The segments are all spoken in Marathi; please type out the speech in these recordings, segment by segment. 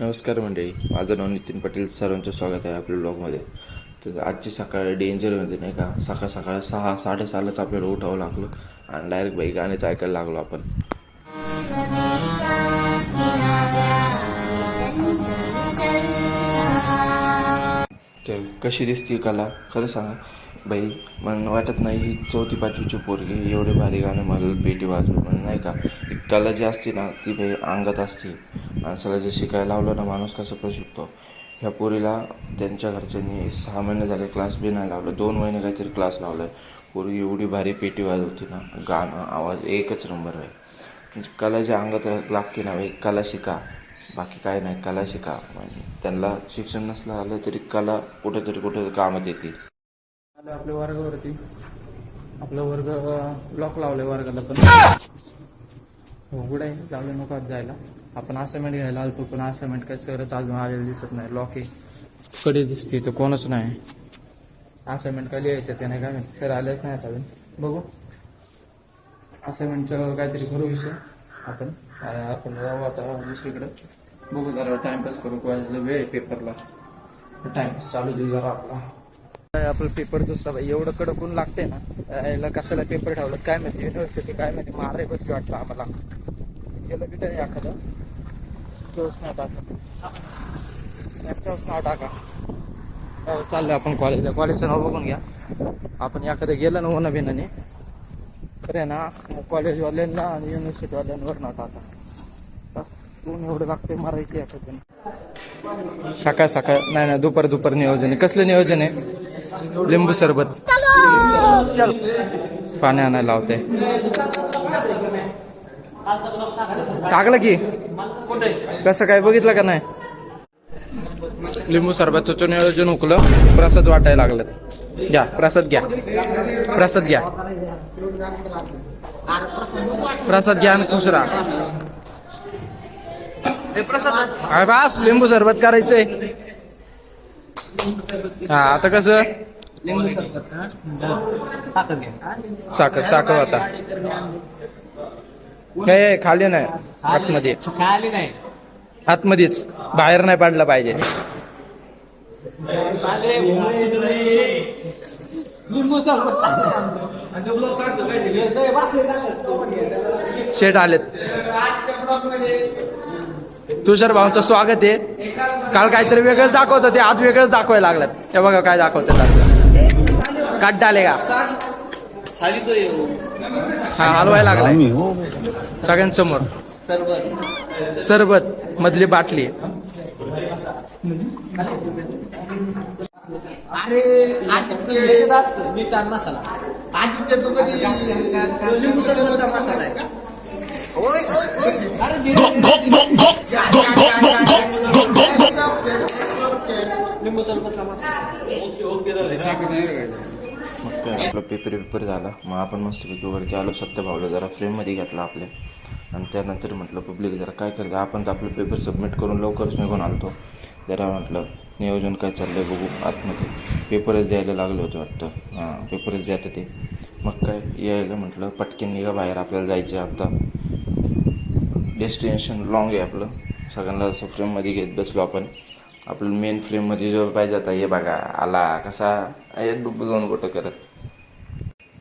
नमस्कार मंडळी, माझं नाव नितीन पाटील. सर्वांचं स्वागत आहे आपल्या ब्लॉगमध्ये. तर आजची सकाळ डेंजरमध्ये नाही का, सकाळ 6:30लाच आपल्याला उठावं लागलं आणि डायरेक्ट बाई गाणेच ऐकायला लागलो आपण. तर कशी दिसते कला खरं सांगा बाई, मला वाटत नाही ही 4थी-5वीची पोरगी एवढे भारी गाणं मला पेटी वाजवून म्हणजे नाही का. कला जी असते ना ती बाई अंगात असते. माणसाला जे शिकायला लावलं ना माणूस कसं पण शिकतो. ह्या पोरीला त्यांच्या घरच्यांनी 6 महिने झाले क्लास बी नाही लावलं, 2 महिने काहीतरी क्लास लावला आहे. पोरगी एवढी भारी पेटी वाजवते ना, गाणं आवाज एकच नंबर आहे. म्हणजे कला जी अंगात लागते ना बाई, कला शिका, बाकी काय नाही, कला शिका. म्हणजे त्यांना शिक्षण नसलं आलं तरी कला कुठं कामात येते. आलं आपल्या वर्गावरती. आपला वर्ग लॉक लावलाय वर्गाला, पण उघड आहे, जाऊ नको जायला. आपण असाइनमेंट घ्यायला आलतो, पण असाइनमेंट काय सरच अजून आलेलं दिसत नाही. लॉक आहे, कडे दिसते तर कोणच नाही. असाइनमेंट काय लिहायचं ते नाही, काय माहिती सर आलेच नाही अजून. बघू असाइनमेंटचं काहीतरी करू विषय. आपण जाऊ आता दुसरीकडे, बघू जरा टाइमपास करू. कॉलेजला वेळ आहे पेपरला, टाइमपास चालू दे जरा आपला. आपलं पेपर दुसरा बाई एवढं कडक ऊन लागते ना, याला कशाला पेपर ठेवलं काय माहिती. युनिव्हर्सिटी काय माहिती, मारे बसली वाटतं आम्हाला. गेलं बी नाही एखादं चोस नाव टाका. हो चाललं आपण कॉलेजला. कॉलेजचं नाव बघून घ्या. आपण एखादं गेलं ना होणं बिनाने तर आहे ना, कॉलेजवाल्यांना आणि युनिव्हर्सिटीवाल्यांवर नाव टाका. ऊन एवढं लागते, मारायची एखादं. सकाळ नाही दुपार नियोजन आहे. कसलं नियोजन आहे? लिंबू सरबत. चल पाणी आणायला लावते. टाकलं की कसं काय बघितलं का नाही? लिंबू सरबताचं नियोजन उकलं, प्रसाद वाटायला लागलं. घ्या प्रसाद, घ्या प्रसाद, घ्या प्रसाद, घ्या आणि खुश राहा. बस लिंबू सरबत करायचंय. हा आता कसं साखर आता काय खाली नाही, आतमध्ये आतमध्येच, बाहेर नाही पडलं पाहिजे. शेट आलेत. तुषार भाऊंचं स्वागत आहे. काल काहीतरी वेगळंच दाखवत होते, आज वेगळंच दाखवायला लागलात. हे बघा काय दाखवतात आज. काट डाले का हा हलवायला लागलाय सगळ्यांसमोर. सरबत मधली बाटली. अरे मीठ आणि मसाला लिंबू सरबतचा मसाला आहे. लिंबू सरबतचा मग काय आपला पेपर झाला. मग आपण मस्तपैकी वरती आलो. सत्यभावला जरा फ्रेममध्ये घेतला आपल्या, आणि त्यानंतर म्हटलं पब्लिक जरा काय करतं. आपण तर आपलं पेपर सबमिट करून लवकरच निघून आलतो. जरा म्हटलं नियोजन काय चाललं बघू आतमध्ये. पेपरच द्यायला लागलं होतं वाटतं. हां पेपरच द्यायचं ते. मग काय यायला म्हटलं पटकन निघा बाहेर, आपल्याला जायचं आहे आता. डेस्टिनेशन लॉंग आहे आपलं. सगळ्यांना असं फ्रेममध्ये घेत बसलो आपण. आपलं मेन फ्रेममध्ये जो पाहिजे आता हे बघा आला कसा डुब्बू जाऊन गोटं करत.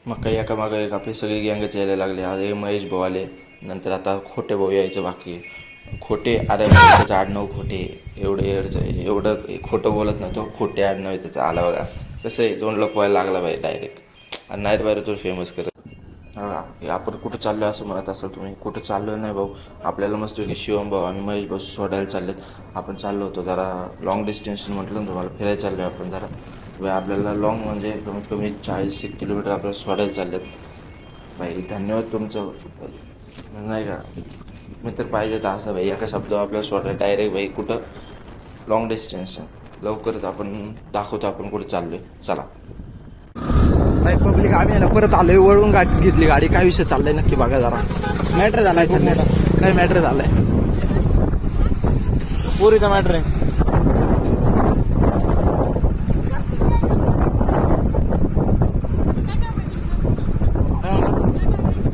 मग काही एका मागं एक आपले सगळे गँगच यायला लागले. हे महेश भाऊ आले, नंतर आता खोटे भाऊ यायचं बाकी. खोटे अरे त्याचं आडनाव खोटे. एवढं खोटं बोलत नाही तो, खोटे आडनाव आहे त्याचं. आला बघा कसं आहे, 2 लपवायला लागला बाई डायरेक्ट. आणि नाहीत बाहेर तो फेमस करत. हा आपण कुठं चाललो असं म्हणत असाल तुम्ही. कुठं चाललो नाही भाऊ, आपल्याला मस्त की शिवम भाऊ आणि महेश भाऊ सोडायला चाललेत. आपण चाललो होतो जरा लॉंग डिस्टन्स म्हटलं ना तुम्हाला, फिरायला चाललो आहे आपण जरा. आपल्याला लॉंग म्हणजे कमीत कमी 40 किलोमीटर आपल्याला सोडायला चाललेत. भाई धन्यवाद तुमचं, नाही का मित्र पाहिजे तर असं भाई एका शब्दावर आपल्याला सोडायला डायरेक्ट. भाई कुठं लॉंग डिस्टन्स लवकरच आपण दाखवतो आपण कुठे चाललो आहे. चला नाही पब्लिक आम्ही ना परत आलोय, वळून गाडी घेतली गाडी. काय विषय चाललाय नक्की बघा जरा. मॅटर झालाय काय मॅटर झालाय? पुरीचा मॅटर आहे.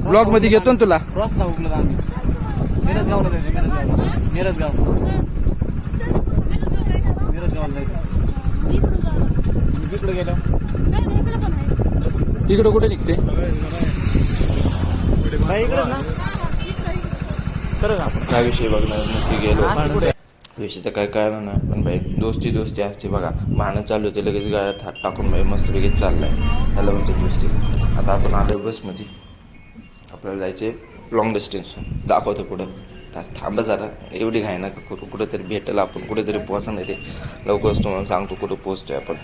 ब्लॉग मध्ये घेतो ना तुला. मिरजगावला जायचं, मिरजगाव. तिकडे कुठे निघते खरं का काय विषय बघणार नक्की गेलो विषय तर काय कळलं नाही पण भाई दोस्ती दोस्ती असते बघा. भांडण चालू होते लगेच गाड्यात हात टाकून भाई मस्त लगेच चाललाय त्याला म्हणते दोस्ती. आता आपण आलो बसमध्ये आपल्याला जायचे लॉंग डिस्टन्स दाखवतो पुढं. तर थांबा जरा एवढी घाय नका करू. कुठेतरी भेटेल आपण कुठेतरी पोहोचणार ते लवकरच तुम्हाला सांगतो कुठं पोहोचतोय आपण.